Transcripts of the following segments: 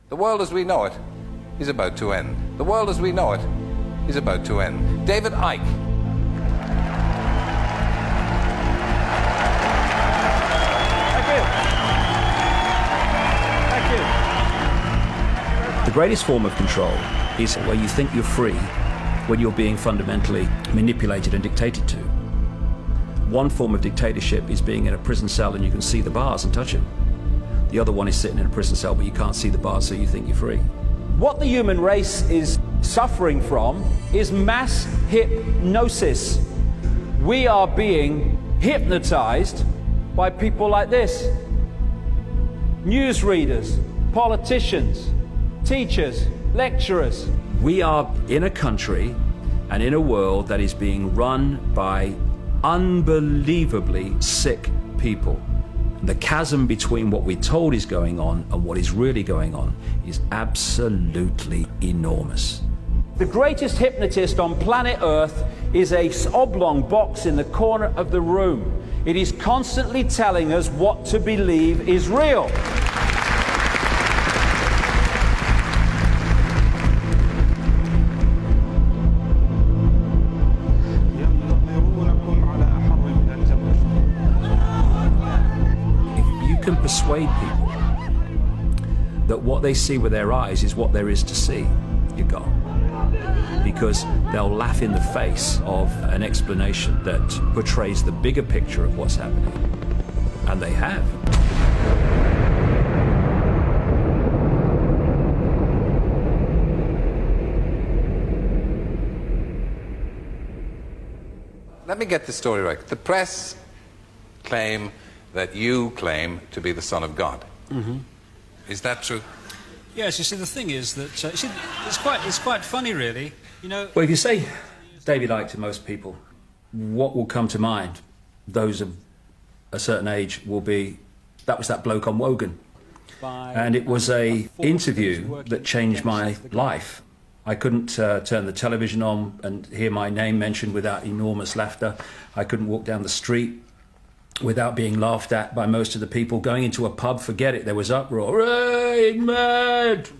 The world as we know it is about to end. The world as we know it is about to end. David Icke. The greatest form of control is where you think you're free when you're being fundamentally manipulated and dictated to. One form of dictatorship is being in a prison cell and you can see the bars and touch them. The other one is sitting in a prison cell but you can't see the bars, so you think you're free. What the human race is suffering from is mass hypnosis. We are being hypnotized by people like this. Newsreaders, politicians, teachers, lecturers. We are in a country and in a world that is being run by unbelievably sick people. The chasm between what we're told is going on and what is really going on is absolutely enormous. The greatest hypnotist on planet Earth is an oblong box in the corner of the room. It is constantly telling us what to believe is real. Can persuade people that what they see with their eyes is what there is to see, you're gone. Because they'll laugh in the face of an explanation that portrays the bigger picture of what's happening. And they have. Let me get the story right. The press claim that you claim to be the Son of God. Mm-hmm. Is that true? Yes, you see, the thing is that it's quite funny, really. You know. Well, if you say David Icke to most people, what will come to mind? Those of a certain age will be, that was that bloke on Wogan, and it was a interview that changed my life. I couldn't turn the television on and hear my name mentioned without enormous laughter. I couldn't walk down the street without being laughed at by most of the people. Going into a pub, forget it, there was uproar. Hey, mad!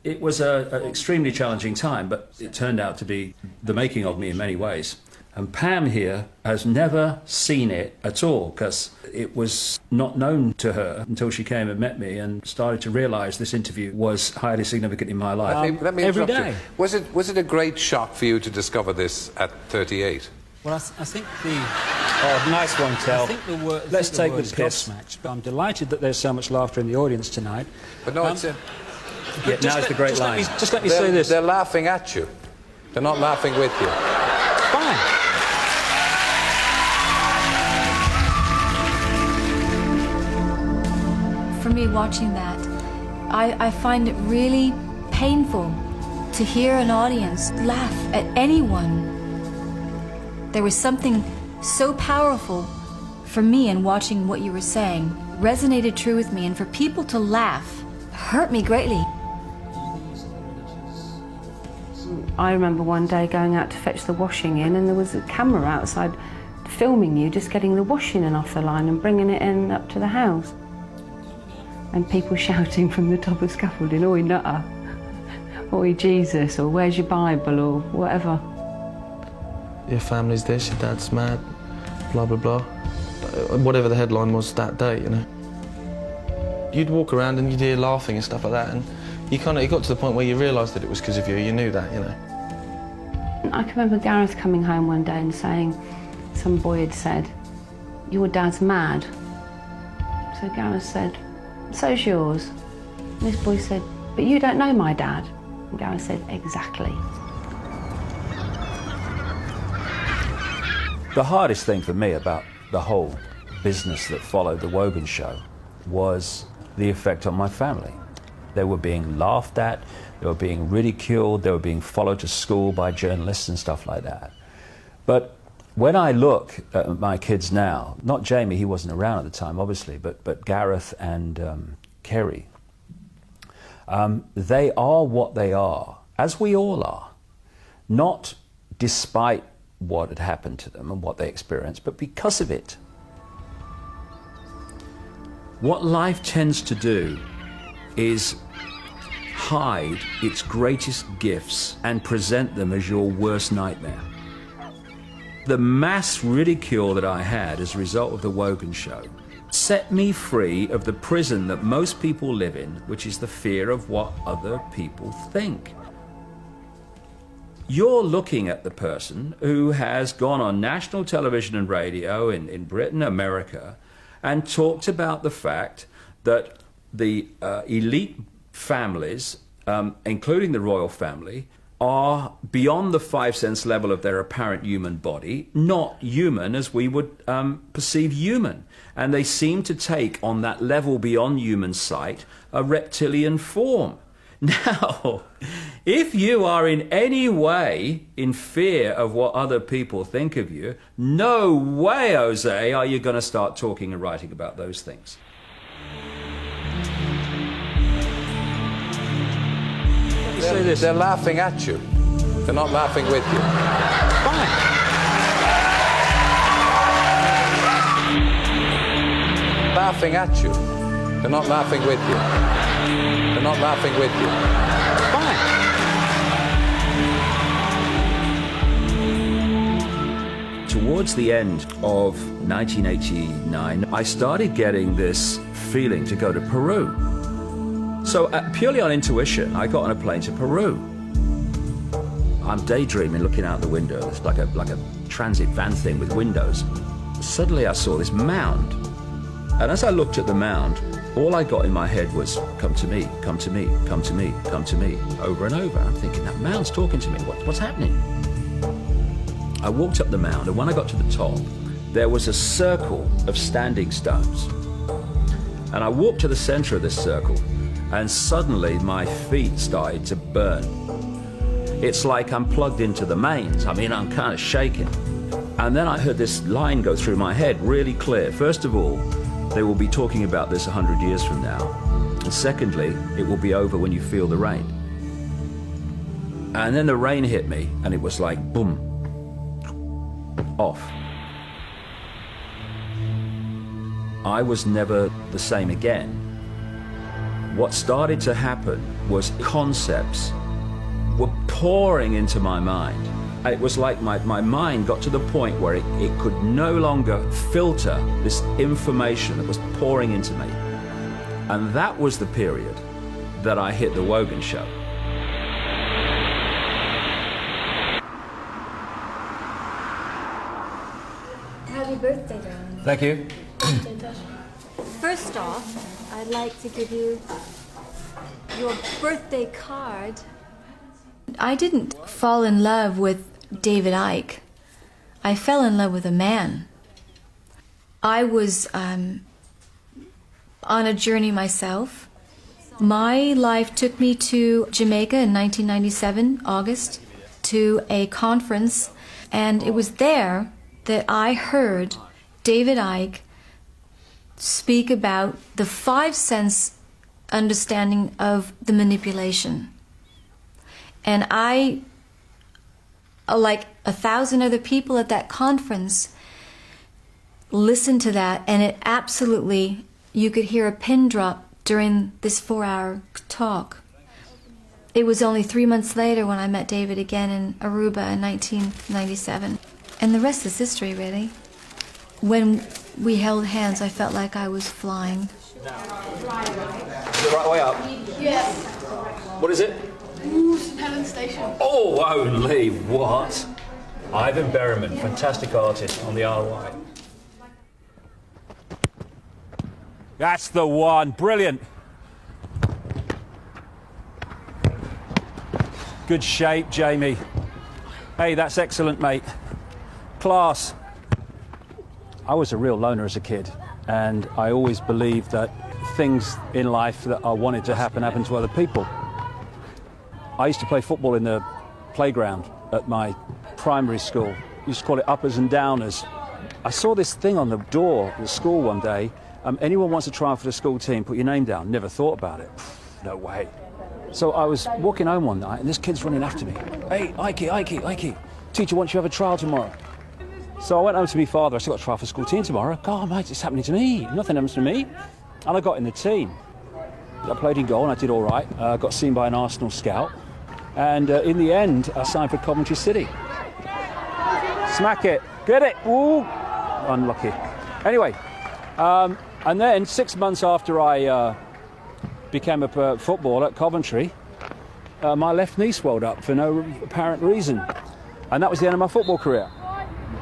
It was an extremely challenging time, but it turned out to be the making of me in many ways. And Pam here has never seen it at all, because it was not known to her until she came and met me and started to realise this interview was highly significant in my life. Let me every interrupt day. you. Was it a great shock for you to discover this at 38? Well, I think the... Oh, nice one, Tel. I think the word... Let's take the is piss. gobsmacked, but I'm delighted that there's so much laughter in the audience tonight. But no, it's... Yeah, now's the great line. Just let me say this. They're laughing at you. They're not laughing with you. Fine. For me, watching that, I find it really painful to hear an audience laugh at anyone. There was something so powerful for me in watching what you were saying, resonated true with me, and for people to laugh hurt me greatly. I remember one day going out to fetch the washing in, and there was a camera outside filming you just getting the washing in off the line and bringing it in up to the house. And people shouting from the top of scaffolding, "Oi, nutter," "Oi, Jesus," or "Where's your Bible," or whatever. Your family's this, your dad's mad, blah, blah, blah. Whatever the headline was that day, you know. You'd walk around and you'd hear laughing and stuff like that, and it got to the point where you realised that it was because of you. You knew that, you know. I can remember Gareth coming home one day and saying, some boy had said, "Your dad's mad." So Gareth said, "So's yours." And this boy said, "But you don't know my dad." And Gareth said, "Exactly." The hardest thing for me about the whole business that followed the Wogan show was the effect on my family. They were being laughed at, they were being ridiculed, they were being followed to school by journalists and stuff like that. But when I look at my kids now, not Jamie, he wasn't around at the time, obviously, but Gareth and Kerry, they are what they are, as we all are, not despite what had happened to them and what they experienced, but because of it. What life tends to do is hide its greatest gifts and present them as your worst nightmare. The mass ridicule that I had as a result of the Wogan show set me free of the prison that most people live in, which is the fear of what other people think. You're looking at the person who has gone on national television and radio in Britain, America, and talked about the fact that the elite families, including the royal family, are beyond the 5 sense level of their apparent human body, not human as we would perceive human. And they seem to take on that level beyond human sight a reptilian form. Now, if you are in any way in fear of what other people think of you, no way, Jose, are you going to start talking and writing about those things. Say this. They're laughing at you. They're not laughing with you. Fine. Laughing at you. They're not laughing with you. They're not laughing with you. Fine. Towards the end of 1989, I started getting this feeling to go to Peru. So purely on intuition, I got on a plane to Peru. I'm daydreaming, looking out the window. It's like a transit van thing with windows. Suddenly I saw this mound. And as I looked at the mound, all I got in my head was, come to me, come to me, come to me, come to me, over and over. I'm thinking, that mound's talking to me. What's happening? I walked up the mound, and when I got to the top, there was a circle of standing stones. And I walked to the center of this circle, and suddenly my feet started to burn. It's like I'm plugged into the mains. I mean, I'm kind of shaking. And then I heard this line go through my head really clear. First of all, they will be talking about this 100 years from now. And secondly, it will be over when you feel the rain. And then the rain hit me, and it was like, boom, off. I was never the same again. What started to happen was concepts were pouring into my mind. It was like my mind got to the point where it could no longer filter this information that was pouring into me. And that was the period that I hit the Wogan show. Happy birthday, darling. Thank you. First off, I'd like to give you your birthday card. I didn't fall in love with David Icke. I fell in love with a man. I was on a journey myself. My life took me to Jamaica in 1997, August, to a conference, and it was there that I heard David Icke speak about the 5 sense understanding of the manipulation. And I, like 1,000 other people at that conference, listened to that, and it absolutely, you could hear a pin drop during this 4-hour talk. It was only 3 months later when I met David again in Aruba in 1997. And the rest is history, really. When we held hands, I felt like I was flying. Is it the right way up? Yes. What is it? St Helens Station. Oh, only what? Ivan Berriman, fantastic artist on the RY. That's the one. Brilliant. Good shape, Jamie. Hey, that's excellent, mate. Class. I was a real loner as a kid, and I always believed that things in life that I wanted to happen to other people. I used to play football in the playground at my primary school. We used to call it uppers and downers. I saw this thing on the door at the school one day. Anyone wants to try out for the school team, put your name down. Never thought about it. No way. So I was walking home one night, and this kid's running after me. Hey, Ike, teacher wants you to have a trial tomorrow. So I went home to my father. I said, I've got a trial for school team tomorrow. God, mate, it's happening to me. Nothing happens to me. And I got in the team. I played in goal and I did all right. Got seen by an Arsenal scout. And in the end, I signed for Coventry City. Smack it. Get it. Ooh. Unlucky. Anyway, and then 6 months after I became a footballer at Coventry, my left knee swelled up for no apparent reason. And that was the end of my football career.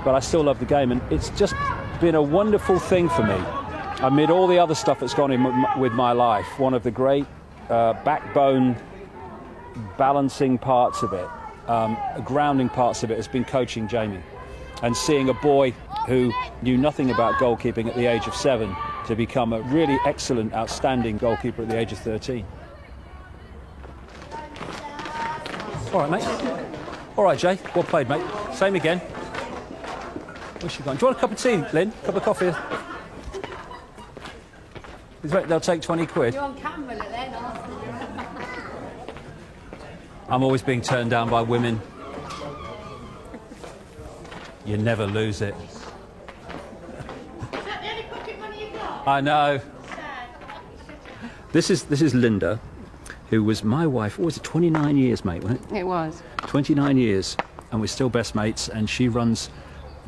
But I still love the game, and it's just been a wonderful thing for me. Amid all the other stuff that's gone in with my life, one of the great backbone balancing parts of it, grounding parts of it has been coaching Jamie and seeing a boy who knew nothing about goalkeeping at the age of 7 to become a really excellent, outstanding goalkeeper at the age of 13. All right, mate. All right, Jay. Well played, mate. Same again. Where's she gone? Do you want a cup of tea, Lynn? Cup of coffee? They'll take 20 quid. You're on camera then, aren't you? I'm always being turned down by women. You never lose it. Is that the only pocket money you've got? I know. Sad. This is Linda, who was my wife. What was it? 29 years, mate, wasn't it? It was. 29 years, and we're still best mates. And she runs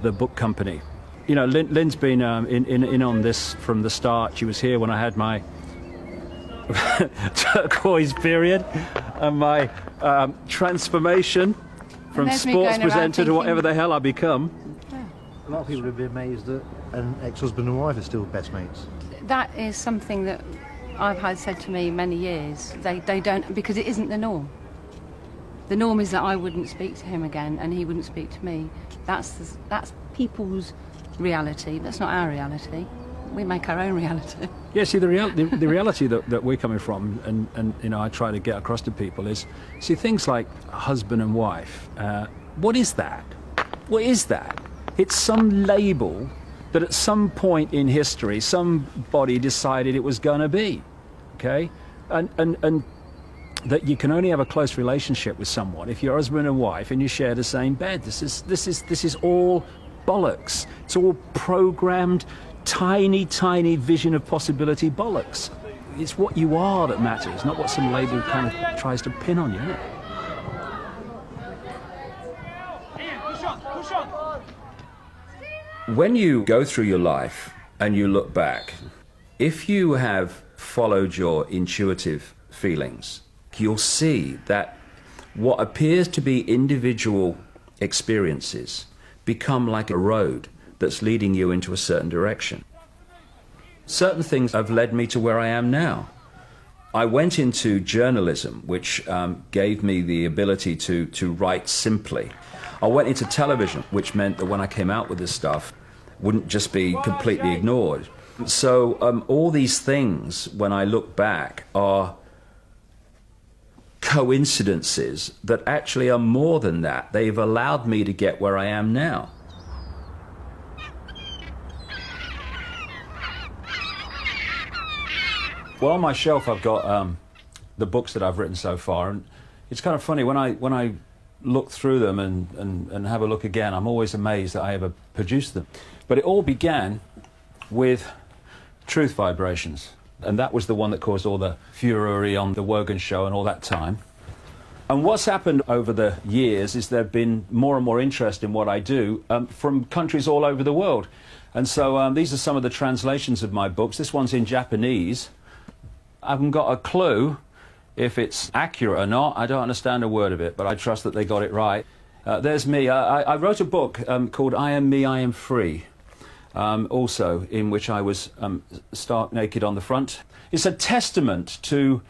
the book company. You know, Lynn's been in on this from the start. She was here when I had my turquoise period and my transformation from there's me sports going around presenter to thinking- whatever the hell I become. A lot of people would be amazed that an ex-husband and wife are still best mates. That is something that I've had said to me many years. They don't, because it isn't the norm. The norm is that I wouldn't speak to him again and he wouldn't speak to me. That's people's reality. That's not our reality. We make our own reality. Yeah, see, the reality that we're coming from, and you know, I try to get across to people is, see, things like husband and wife. What is that? What is that? It's some label that at some point in history somebody decided it was going to be, okay, and that you can only have a close relationship with someone if you're husband and wife and you share the same bed. This is all bollocks. It's all programmed, tiny vision of possibility bollocks. It's what you are that matters, not what some label kind of tries to pin on you, isn't it? When you go through your life and you look back, if you have followed your intuitive feelings, you'll see that what appears to be individual experiences become like a road that's leading you into a certain direction. Certain things have led me to where I am now. I went into journalism, which gave me the ability to write simply. I went into television, which meant that when I came out with this stuff, it wouldn't just be completely ignored. So all these things, when I look back, are coincidences that actually are more than that. They've allowed me to get where I am now. Well, on my shelf I've got the books that I've written so far, and it's kind of funny when I look through them and have a look again, I'm always amazed that I ever produced them. But it all began with Truth Vibrations, and that was the one that caused all the furore on the Wogan show and all that time. And what's happened over the years is there've been more and more interest in what I do from countries all over the world. And so these are some of the translations of my books. This one's in Japanese. I haven't got a clue if it's accurate or not. I don't understand a word of it, but I trust that they got it right. There's me. I wrote a book called I Am Me, I Am Free, also, in which I was stark naked on the front. It's a testament to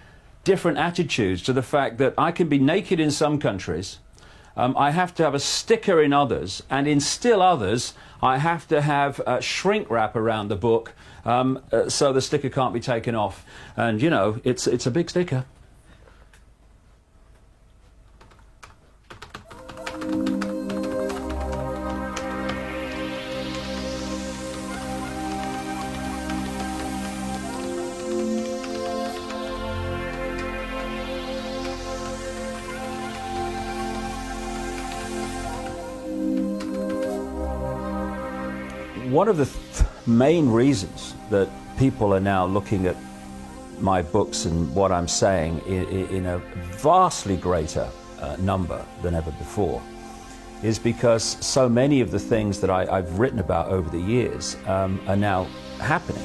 different attitudes, to the fact that I can be naked in some countries, I have to have a sticker in others, and in still others, I have to have shrink wrap around the book so the sticker can't be taken off. And, you know, it's a big sticker. One of the main reasons that people are now looking at my books and what I'm saying in a vastly greater number than ever before is because so many of the things that I've written about over the years are now happening.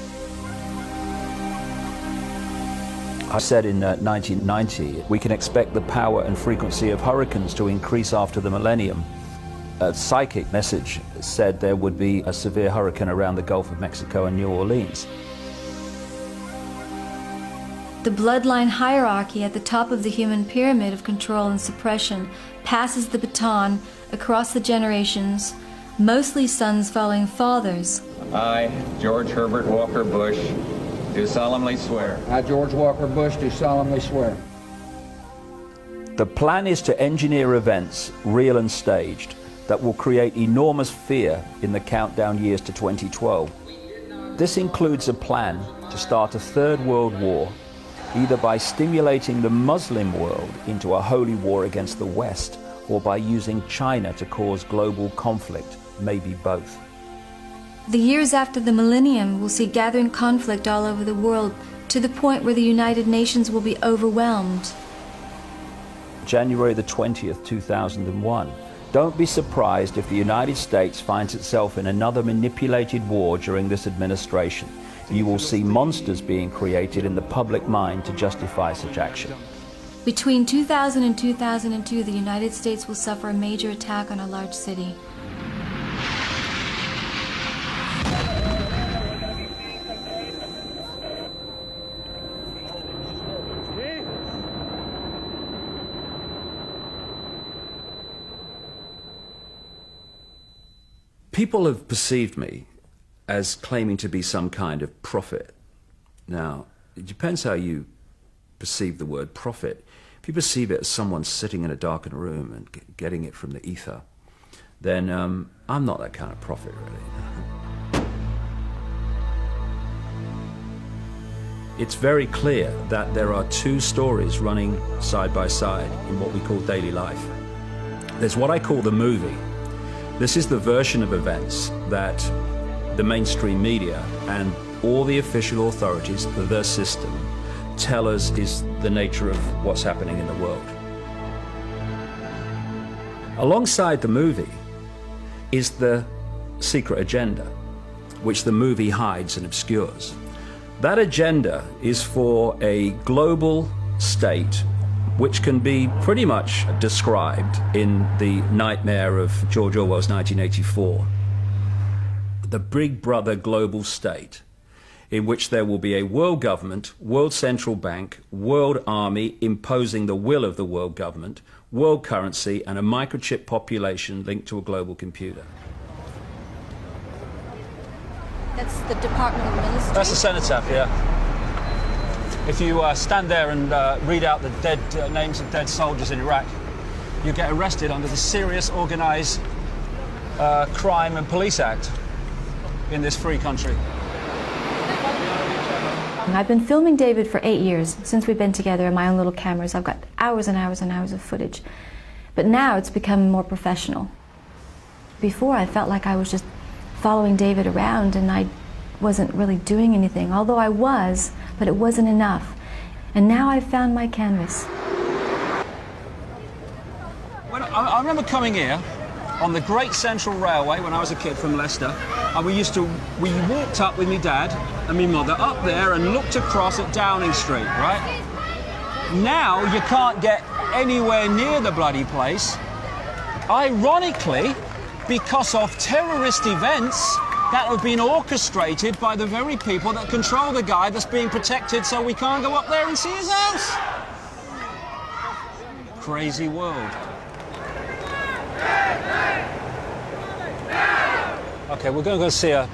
I said in 1990, we can expect the power and frequency of hurricanes to increase after the millennium. A psychic message said there would be a severe hurricane around the Gulf of Mexico and New Orleans. The bloodline hierarchy at the top of the human pyramid of control and suppression passes the baton across the generations, mostly sons following fathers. I, George Herbert Walker Bush, do solemnly swear. I, George Walker Bush, do solemnly swear. The plan is to engineer events, real and staged, that will create enormous fear in the countdown years to 2012. This includes a plan to start a third world war, either by stimulating the Muslim world into a holy war against the West, or by using China to cause global conflict, maybe both. The years after the millennium will see gathering conflict all over the world, to the point where the United Nations will be overwhelmed. January the 20th, 2001. Don't be surprised if the United States finds itself in another manipulated war during this administration. You will see monsters being created in the public mind to justify such action. Between 2000 and 2002, the United States will suffer a major attack on a large city. People have perceived me as claiming to be some kind of prophet. Now, it depends how you perceive the word prophet. If you perceive it as someone sitting in a darkened room and getting it from the ether, then I'm not that kind of prophet, really. It's very clear that there are two stories running side by side in what we call daily life. There's what I call the movie. This is the version of events that the mainstream media and all the official authorities, the system, tell us is the nature of what's happening in the world. Alongside the movie is the secret agenda, which the movie hides and obscures. That agenda is for a global state which can be pretty much described in the nightmare of George Orwell's 1984. The Big Brother global state, in which there will be a world government, world central bank, world army imposing the will of the world government, world currency, and a microchip population linked to a global computer. That's the Department of Ministry? That's the cenotaph, yeah. If you stand there and read out the dead names of dead soldiers in Iraq, you get arrested under the Serious Organised Crime and Police Act in this free country. I've been filming David for 8 years, since we've been together in my own little cameras. I've got hours and hours and hours of footage. But now it's become more professional. Before, I felt like I was just following David around and I wasn't really doing anything, although I was, but it wasn't enough. And now I've found my canvas. I remember coming here on the Great Central Railway when I was a kid from Leicester, and we walked up with my dad and my mother up there and looked across at Downing Street, right? Now you can't get anywhere near the bloody place, ironically, because of terrorist events that have been orchestrated by the very people that control the guy that's being protected, so we can't go up there and see his house. Crazy world. Okay, we're going to go see an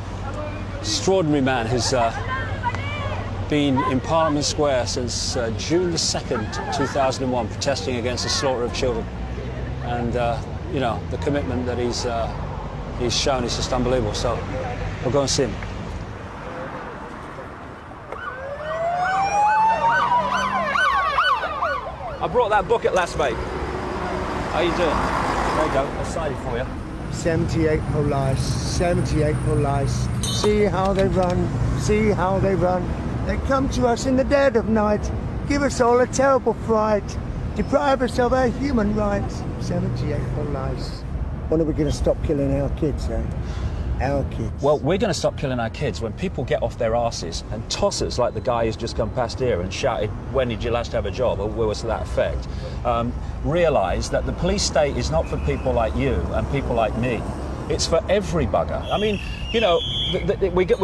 extraordinary man who's been in Parliament Square since June the 2nd, 2001, protesting against the slaughter of children. And, you know, the commitment that he's shown is just unbelievable. So we'll go and see him. I brought that bucket last, mate. How you doing? There you go, I signed it for you. 78 police, 78 police. See how they run, see how they run. They come to us in the dead of night, give us all a terrible fright, deprive us of our human rights. 78 for lives. When are we going to stop killing our kids, eh? Our kids. Well, we're going to stop killing our kids when people get off their arses and toss us like the guy who's just come past here and shouted, "When did you last have a job?" or words to that effect. Realise that the police state is not for people like you and people like me. It's for every bugger. I mean, you know, we get.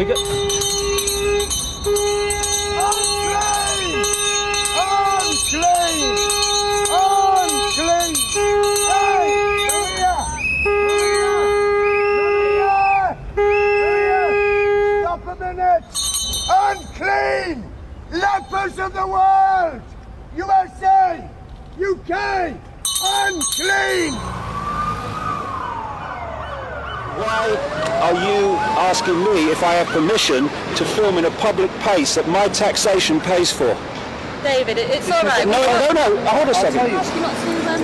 Unclean! Stop a minute! Unclean! Lepers of the world! USA! UK! Unclean! Why are you asking me if I have permission to film in a public place that my taxation pays for? David, it's all right. No, hold a second.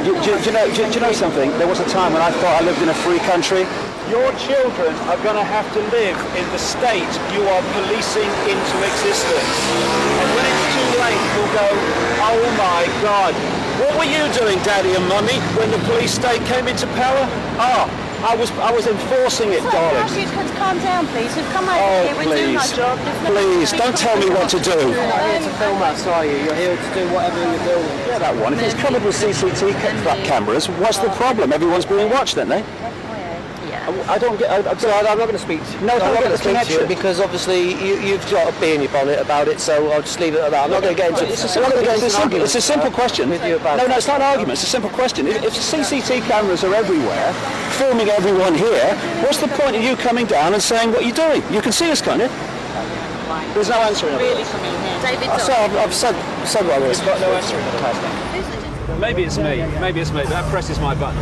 Do you know something? There was a time when I thought I lived in a free country. Your children are going to have to live in the state you are policing into existence. And when it's too late, you'll go, oh my God, what were you doing, Daddy and Mummy, when the police state came into power? I was enforcing it, darling. Can you calm down, please? We've come over here. We're doing our job. Please, don't tell me what to do. You're not here to film us, are you? You're here to do whatever you're doing. Yeah, that one. If it's covered with CCTV cameras, what's the problem? Everyone's being watched, aren't they? I don't get. I'm not going to speak to you. No, I'm not going to speak to you because obviously you've got a bee in your bonnet about it, so I'll just leave it at that. I'm not going to get into it. It's a simple question. No, it's not an argument. It's a simple question. If CCTV cameras are everywhere, filming everyone here, what's the point of you coming down and saying what you're doing? You can see us, can't you? There's no answer in it. Really for me here. David, I've said what I was. There's got no answer in the past. Maybe it's me. Maybe it's me. But that presses my button.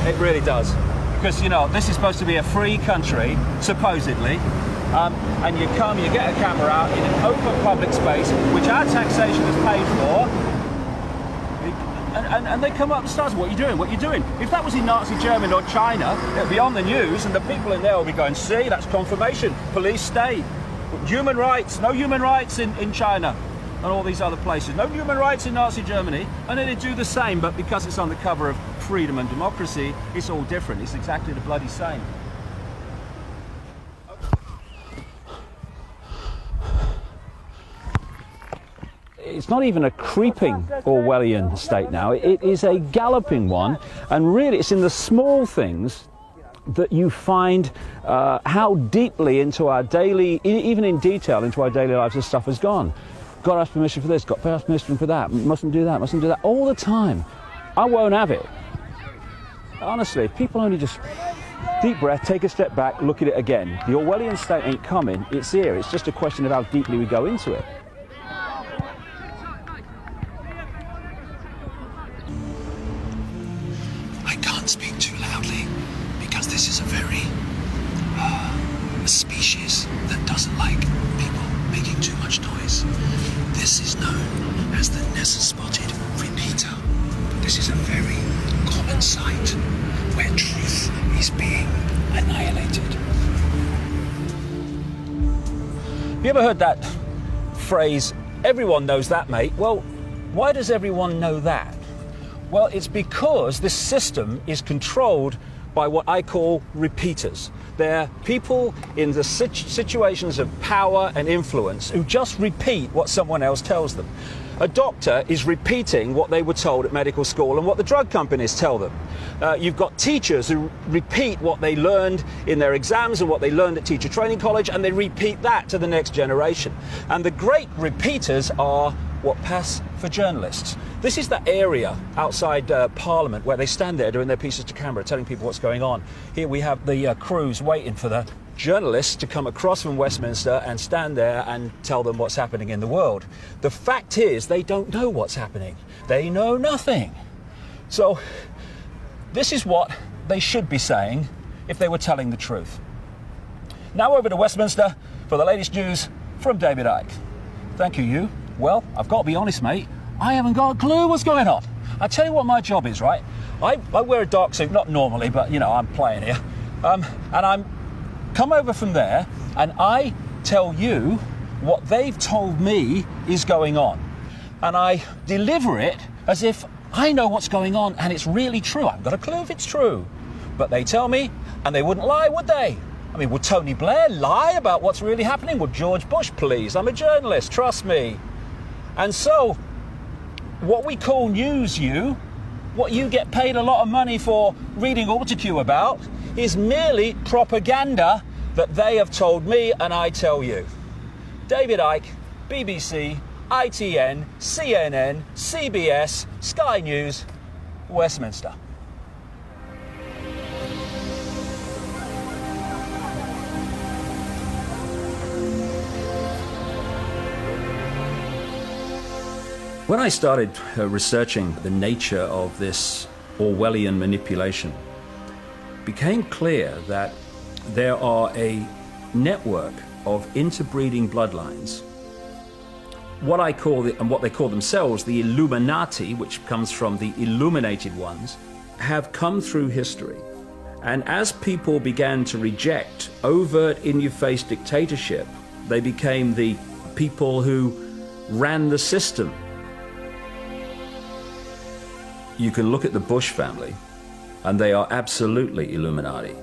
It really does. Because, you know, this is supposed to be a free country, supposedly, and you get a camera out in an open public space, which our taxation is paid for, and they come up and start, what are you doing, what are you doing? If that was in Nazi Germany or China, it would be on the news, and the people in there will be going, see, that's confirmation, police state, human rights, no human rights in China, and all these other places, no human rights in Nazi Germany, and then they do the same, but because it's on the cover of freedom and democracy, it's all different. It's exactly the bloody same. It's not even a creeping Orwellian state now. It is a galloping one, and really it's in the small things that you find how deeply into our daily, even in detail, into our daily lives this stuff has gone. Got to ask permission for this, got to ask permission for that, mustn't do that, all the time. I won't have it. Honestly, if people only just deep breath, take a step back, look at it again. The Orwellian state ain't coming, it's here. It's just a question of how deeply we go into it. I can't speak too loudly because this is a very a species that doesn't like people making too much noise. This is known as the Nessus-spotted repeater. This is a very common sight where truth is being annihilated. Have you ever heard that phrase, everyone knows that, mate? Well, why does everyone know that? Well, it's because this system is controlled by what I call repeaters. They're people in the situations of power and influence who just repeat what someone else tells them. A doctor is repeating what they were told at medical school and what the drug companies tell them. You've got teachers who repeat what they learned in their exams and what they learned at teacher training college, and they repeat that to the next generation. And the great repeaters are what pass for journalists. This is the area outside Parliament where they stand there doing their pieces to camera, telling people what's going on. Here we have the crews waiting for the journalists to come across from Westminster and stand there and tell them what's happening in the world. The fact is, they don't know what's happening. They know nothing. So this is what they should be saying if they were telling the truth. Now over to Westminster for the latest news from David Icke. Thank you, you. Well, I've got to be honest, mate, I haven't got a clue what's going on. I tell you what my job is, right? I wear a dark suit, not normally, but, you know, I'm playing here. And I'm come over from there, and I tell you what they've told me is going on. And I deliver it as if I know what's going on and it's really true. I haven't got a clue if it's true. But they tell me, and they wouldn't lie, would they? I mean, would Tony Blair lie about what's really happening? Would George Bush, please? I'm a journalist, trust me. And so, what we call News You, what you get paid a lot of money for reading Autocue about, is merely propaganda that they have told me and I tell you. David Icke, BBC, ITN, CNN, CBS, Sky News, Westminster. When I started researching the nature of this Orwellian manipulation, it became clear that there are a network of interbreeding bloodlines, what I call and what they call themselves the Illuminati, which comes from the illuminated ones, have come through history. And as people began to reject overt in-your-face dictatorship, they became the people who ran the system. You can look at the Bush family, and they are absolutely Illuminati.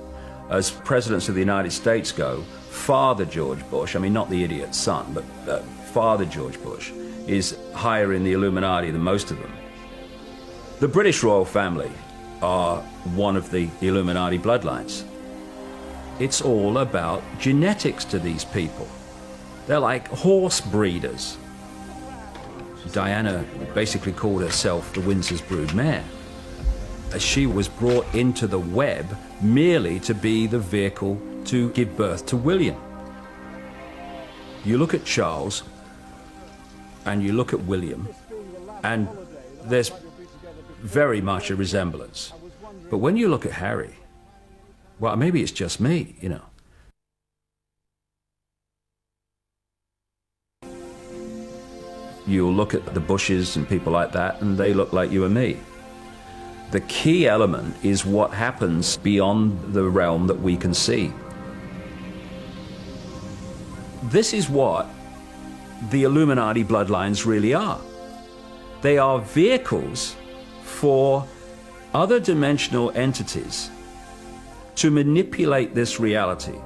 As presidents of the United States go, Father George Bush, I mean not the idiot's son, but Father George Bush, is higher in the Illuminati than most of them. The British royal family are one of the Illuminati bloodlines. It's all about genetics to these people. They're like horse breeders. Diana basically called herself the Windsor's brood mare. She was brought into the web merely to be the vehicle to give birth to William. You look at Charles and you look at William, and there's very much a resemblance. But when you look at Harry, well, maybe it's just me, you know. You'll look at the Bushes and people like that, and they look like you and me. The key element is what happens beyond the realm that we can see. This is what the Illuminati bloodlines really are. They are vehicles for other dimensional entities to manipulate this reality.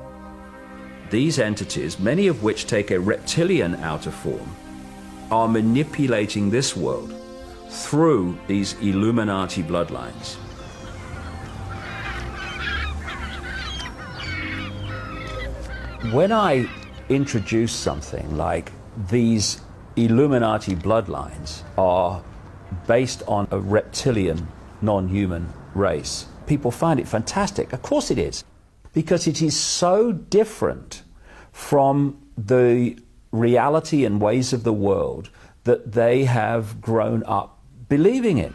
These entities, many of which take a reptilian outer form, are manipulating this world through these Illuminati bloodlines. When I introduce something like these Illuminati bloodlines are based on a reptilian, non-human race, people find it fantastic. Of course it is, because it is so different from the reality and ways of the world that they have grown up believing in.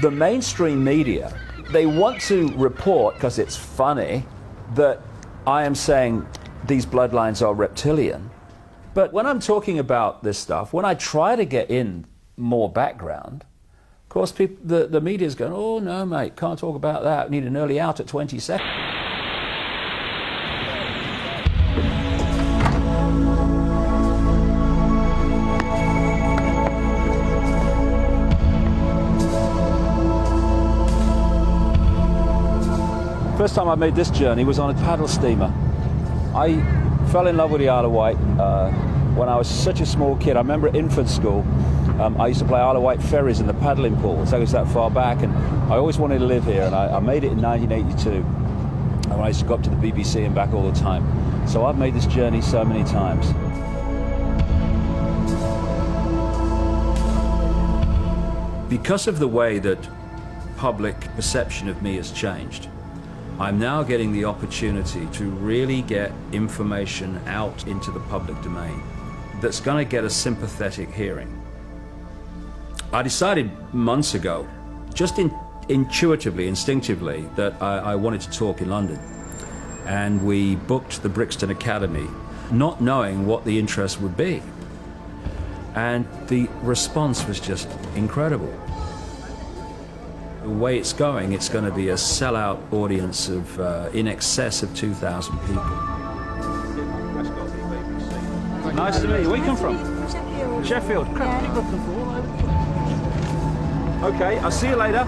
The mainstream media, they want to report, because it's funny, that I am saying these bloodlines are reptilian. But when I'm talking about this stuff, when I try to get in more background, of course the media's going, oh no mate, can't talk about that, we need an early out at 20 seconds. First time I made this journey was on a paddle steamer. I fell in love with the Isle of Wight when I was such a small kid. I remember at infant school, I used to play Isle of Wight ferries in the paddling pool. So I was that far back, and I always wanted to live here, and I made it in 1982. And I used to go up to the BBC and back all the time. So I've made this journey so many times. Because of the way that public perception of me has changed, I'm now getting the opportunity to really get information out into the public domain that's going to get a sympathetic hearing. I decided months ago, just intuitively, instinctively, that I wanted to talk in London. And we booked the Brixton Academy, not knowing what the interest would be. And the response was just incredible. The way it's going to be a sellout audience of in excess of 2,000 people. Nice to meet you. Where you come from? Sheffield. Sheffield. Crap. Okay, I'll see you later.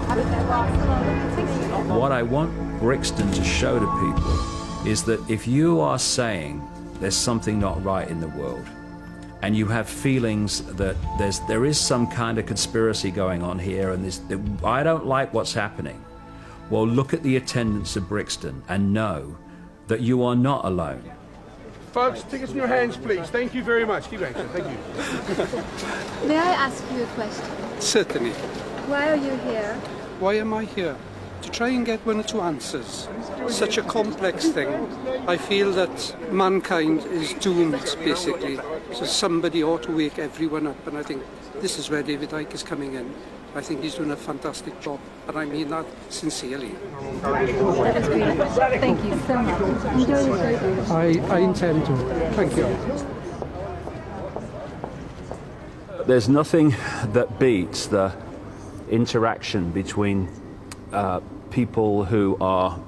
What I want Brixton to show to people is that if you are saying there's something not right in the world, and you have feelings that there is some kind of conspiracy going on here, and I don't like what's happening, well, look at the attendance of Brixton and know that you are not alone. Folks, tickets in your hands, please. Thank you very much. Keep going, sir. Thank you. May I ask you a question? Certainly. Why are you here? Why am I here? To try and get one or two answers. Such a complex thing. I feel that mankind is doomed, basically. So somebody ought to wake everyone up, and I think this is where David Icke is coming in. I think he's doing a fantastic job, and I mean that sincerely. That was beautiful. Thank you so much. Enjoy the show. I intend to. Thank you. There's nothing that beats the interaction between people who are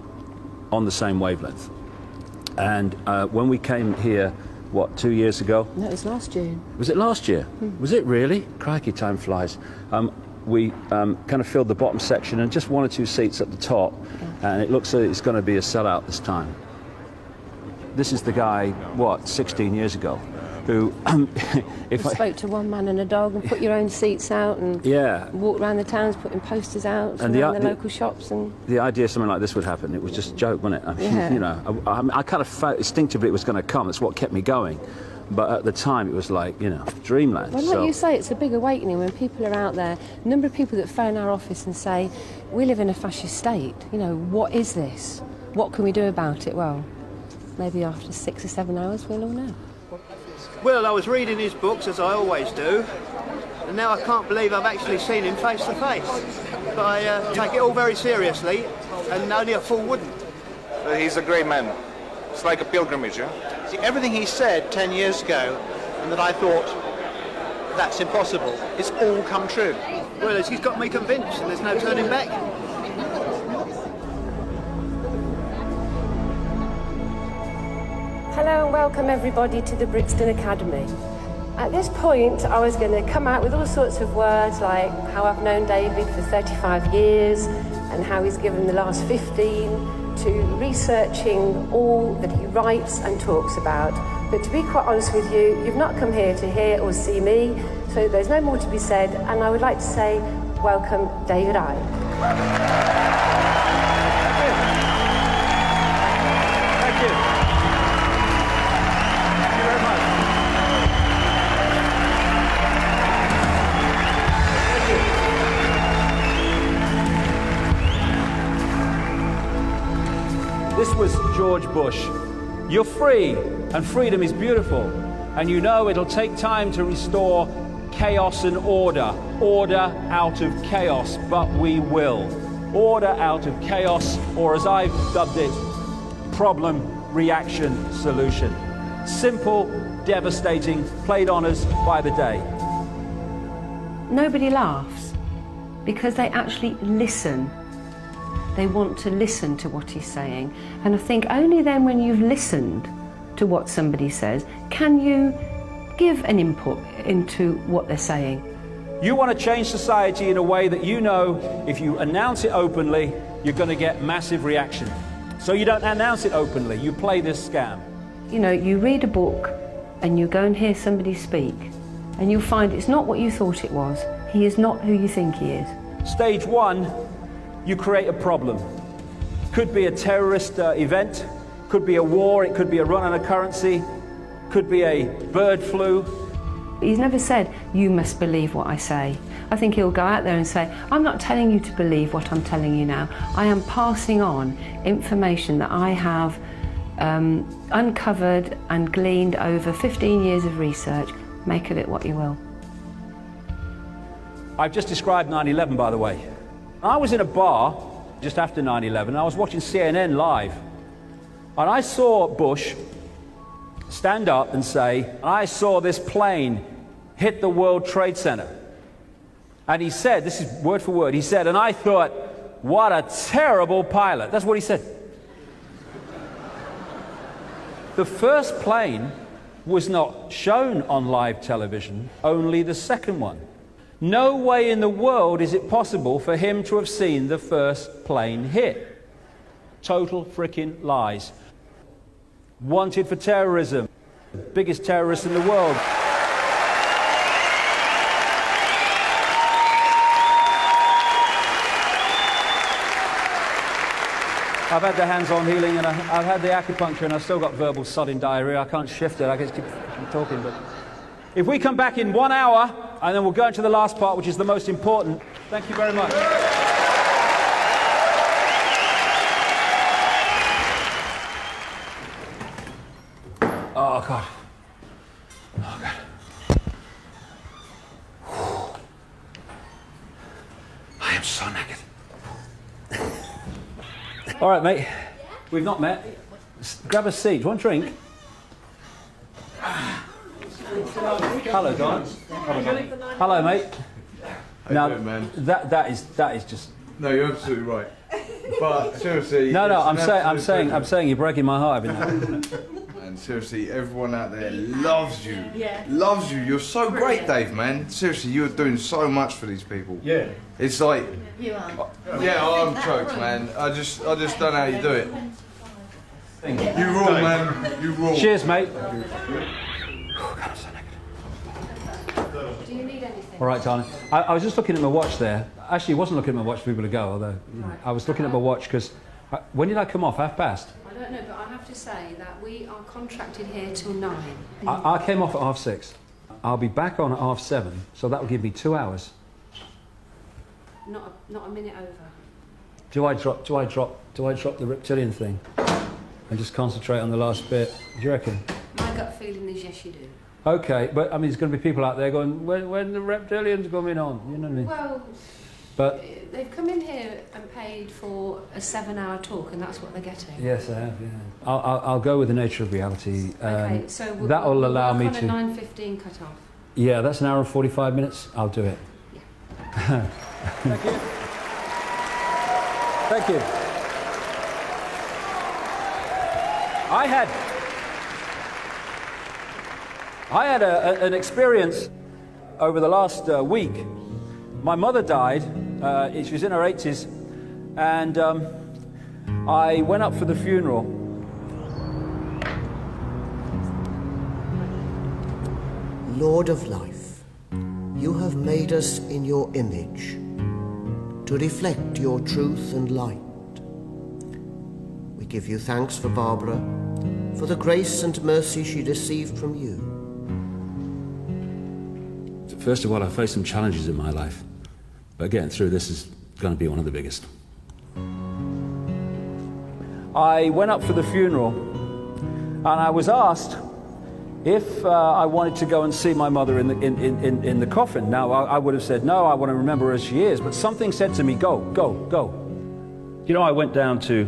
on the same wavelength. And when we came here, what, 2 years ago? No, it was last June. Was it last year? Was it really? Crikey, time flies. We kind of filled the bottom section and just 1 or 2 seats at the top, and it looks like it's going to be a sellout this time. This is the guy, what, 16 years ago, who, if I spoke to one man and a dog and put your own seats out and walked around the towns putting posters out and around the local shops. And the idea something like this would happen, it was just a joke, wasn't it? I mean, you know, I kind of felt instinctively it was going to come. It's what kept me going. But at the time, it was like, you know, dreamland. Well, like you say, it's a big awakening when people are out there. A number of people that phone our office and say, we live in a fascist state. You know, what is this? What can we do about it? Well, maybe after 6 or 7 hours, we'll all know. Well, I was reading his books, as I always do, and now I can't believe I've actually seen him face to face. But I take it all very seriously, and only a fool wouldn't. He's a great man. It's like a pilgrimage, yeah? See, everything he said 10 years ago, and that I thought, that's impossible, it's all come true. Well, he's got me convinced, and there's no turning back. Hello and welcome everybody to the Brixton Academy. At this point I was going to come out with all sorts of words like how I've known David for 35 years and how he's given the last 15 to researching all that he writes and talks about. But to be quite honest with you, you've not come here to hear or see me, so there's no more to be said, and I would like to say welcome David Icke. Thank you. This was George Bush. You're free, and freedom is beautiful. And you know it'll take time to restore chaos and order. Order out of chaos, but we will. Order out of chaos, or as I've dubbed it, problem, reaction, solution. Simple, devastating, played on us by the day. Nobody laughs because they actually listen. They want to listen to what he's saying. And I think only then when you've listened to what somebody says, can you give an input into what they're saying. You want to change society in a way that you know if you announce it openly, you're going to get massive reaction. So you don't announce it openly, you play this scam. You know, you read a book and you go and hear somebody speak and you'll find it's not what you thought it was. He is not who you think he is. Stage one, you create a problem. Could be a terrorist event, could be a war, it could be a run on a currency, could be a bird flu. He's never said, you must believe what I say. I think he'll go out there and say, I'm not telling you to believe what I'm telling you now. I am passing on information that I have uncovered and gleaned over 15 years of research. Make of it what you will. I've just described 9/11, by the way. I was in a bar just after 9/11, and I was watching CNN live. And I saw Bush stand up and say, I saw this plane hit the World Trade Center. And he said, this is word for word, he said, and I thought, what a terrible pilot. That's what he said. The first plane was not shown on live television, only the second one. No way in the world is it possible for him to have seen the first plane hit. Total freaking lies. Wanted for terrorism. Biggest terrorist in the world. I've had the hands-on healing and I've had the acupuncture and I've still got verbal sodding diarrhea. I can't shift it. I can keep talking. But if we come back in 1 hour and then we'll go into the last part, which is the most important. Thank you very much. Oh, God. Oh, God. I am so naked. All right, mate. We've not met. Grab a seat. Do you want a drink? Hello, Don. Hello, mate. How you doing, man? That is just. No, you're absolutely right. But seriously, No, I'm saying you're breaking my heart every now. And seriously, everyone out there loves you. Yeah. Loves you. You're so great, Dave, man. Seriously, you're doing so much for these people. Yeah. It's like. You are. Yeah, I'm choked, man. I just don't know how you do it. You rule, man. You rule. Cheers, mate. Do you need anything? All right, darling. I was just looking at my watch there. Actually, I wasn't looking at my watch for people to go, although I was looking at my watch because when did I come off? 1/2 past? I don't know, but I have to say that we are contracted here till 9. I came off at 6:30. I'll be back on at 7:30, so that will give me 2 hours. Not a minute over. Do I drop the reptilian thing and just concentrate on the last bit? Do you reckon? My gut feeling is yes, you do. Okay, but I mean, there's going to be people out there going, when the reptilians coming on? You know what I mean? Well, but they've come in here and paid for a 7-hour talk, and that's what they're getting. yes, I have. Yeah, I'll go with the nature of reality. Okay, so that will allow me on to. a 9:15 cut off. Yeah, that's an hour and 45 minutes. I'll do it. Yeah. Thank you. Thank you. I had an experience over the last week. My mother died. She was in her 80s, and I went up for the funeral. Lord of life, you have made us in your image to reflect your truth and light. We give you thanks for Barbara, for the grace and mercy she received from you. First of all, I faced some challenges in my life, but getting through this is going to be one of the biggest. I went up for the funeral, and I was asked if I wanted to go and see my mother in the coffin. Now, I would have said no, I want to remember her as she is, but something said to me, go, go, go. You know, I went down to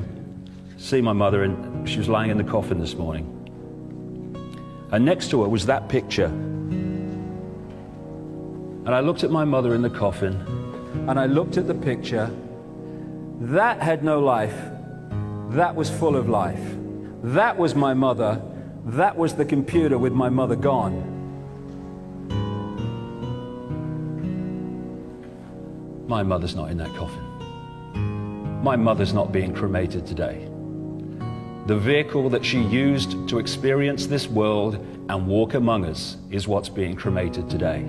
see my mother, and she was lying in the coffin this morning. And next to her was that picture. And I looked at my mother in the coffin, and I looked at the picture. That had no life. That was full of life. That was my mother. That was the computer with my mother gone. My mother's not in that coffin. My mother's not being cremated today. The vehicle that she used to experience this world and walk among us is what's being cremated today.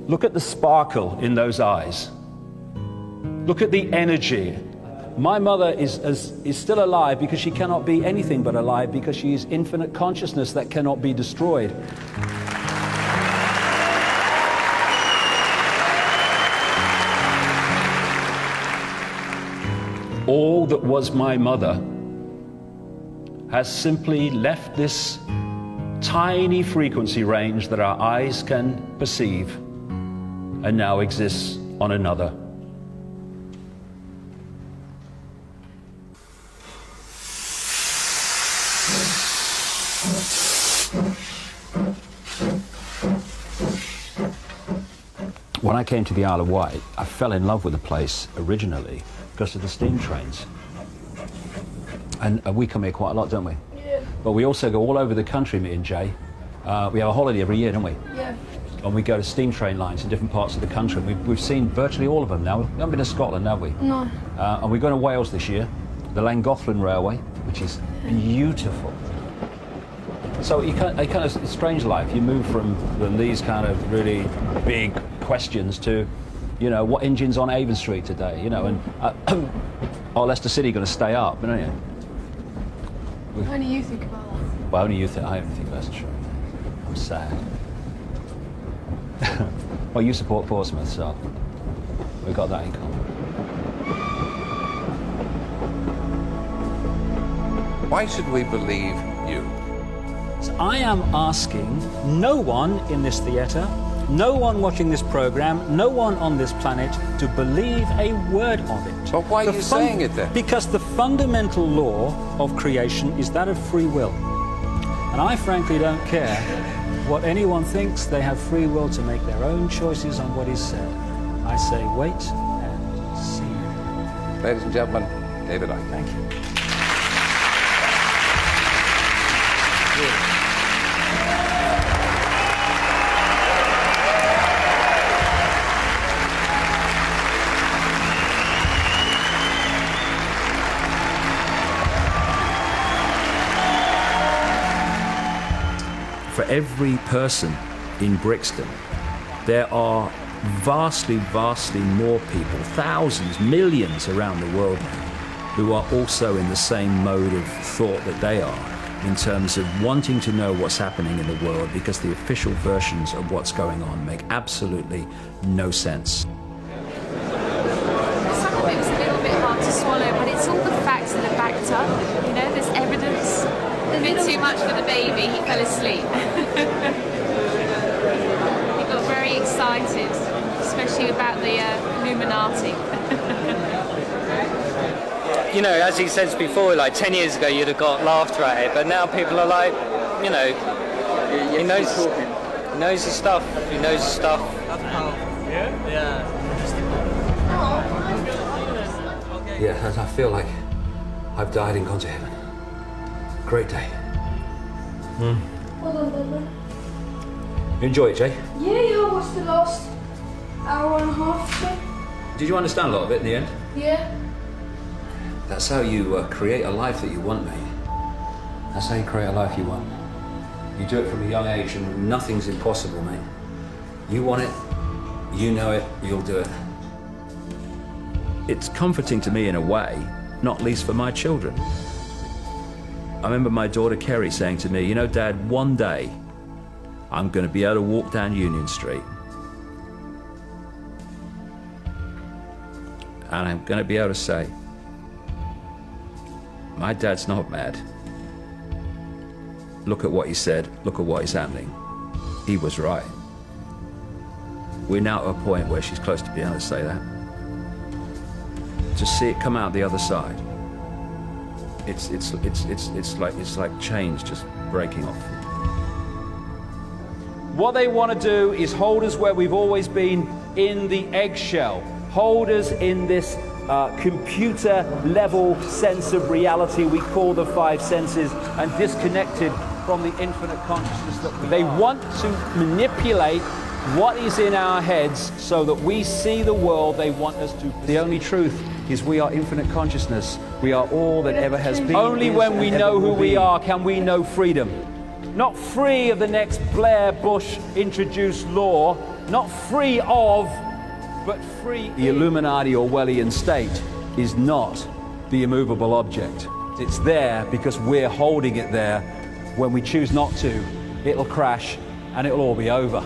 Look at the sparkle in those eyes. Look at the energy. My mother is still alive because she cannot be anything but alive, because she is infinite consciousness that cannot be destroyed. All that was my mother has simply left this tiny frequency range that our eyes can perceive and now exists on another. When I came to the Isle of Wight, I fell in love with the place originally because of the steam trains. And we come here quite a lot, don't we? Yeah. But we also go all over the country, me and Jay. We have a holiday every year, don't we? Yeah. And we go to steam train lines in different parts of the country. We've seen virtually all of them now. We haven't been to Scotland, have we? No. And we're going to Wales this year, the Llangollen Railway, which is beautiful. So you kind of it's strange life. You move from these kind of really big questions to, you know, what engine's on Avon Street today, you know, and oh, Leicester City going to stay up, you know. Only you think about that. Well, only you think. I only think that's true. I'm sad. Well, you support Portsmouth, so we've got that in common. Why should we believe you? So I am asking no one in this theatre, no one watching this programme, no one on this planet to believe a word of it. But why are you saying it then? Because the fundamental law of creation is that of free will. And I frankly don't care what anyone thinks. They have free will to make their own choices on what is said. I say wait and see. Ladies and gentlemen, David Icke. Thank you. For every person in Brixton, there are vastly, vastly more people, thousands, millions around the world now, who are also in the same mode of thought that they are, in terms of wanting to know what's happening in the world, because the official versions of what's going on make absolutely no sense. Some of it was a little bit hard to swallow, but it's all the facts that are backed up. You know, there's evidence. A bit too much for the baby, he fell asleep. He got very excited, especially about the Illuminati. You know, as he says before, like 10 years ago you'd have got laughter at it, but now people are like, you know, he knows his stuff, he knows his stuff. Yeah, I feel like I've died and gone to heaven. Great day. Well done, David. You enjoy it, Jay? Yeah, I watched the last hour and a half or so. Did you understand a lot of it in the end? Yeah. That's how you create a life that you want, mate. That's how you create a life you want. You do it from a young age and nothing's impossible, mate. You want it, you know it, you'll do it. It's comforting to me in a way, not least for my children. I remember my daughter Kerry saying to me, you know, Dad, one day I'm going to be able to walk down Union Street and I'm going to be able to say, my dad's not mad. Look at what he said, look at what is happening. He was right. We're now at a point where she's close to being able to say that. To see it come out the other side. It's like chains just breaking off. What they want to do is hold us where we've always been, in the eggshell. Hold us in this computer-level sense of reality we call the five senses, and disconnected from the infinite consciousness that we They want to manipulate what is in our heads so that we see the world they want us to. The only truth is we are infinite consciousness. We are all that ever has been. Only when we know who we are can we know freedom. Not free of the next Blair Bush introduced law, not free of, but free. The Illuminati Orwellian state is not the immovable object. It's there because we're holding it there. When we choose not to, it'll crash and it'll all be over.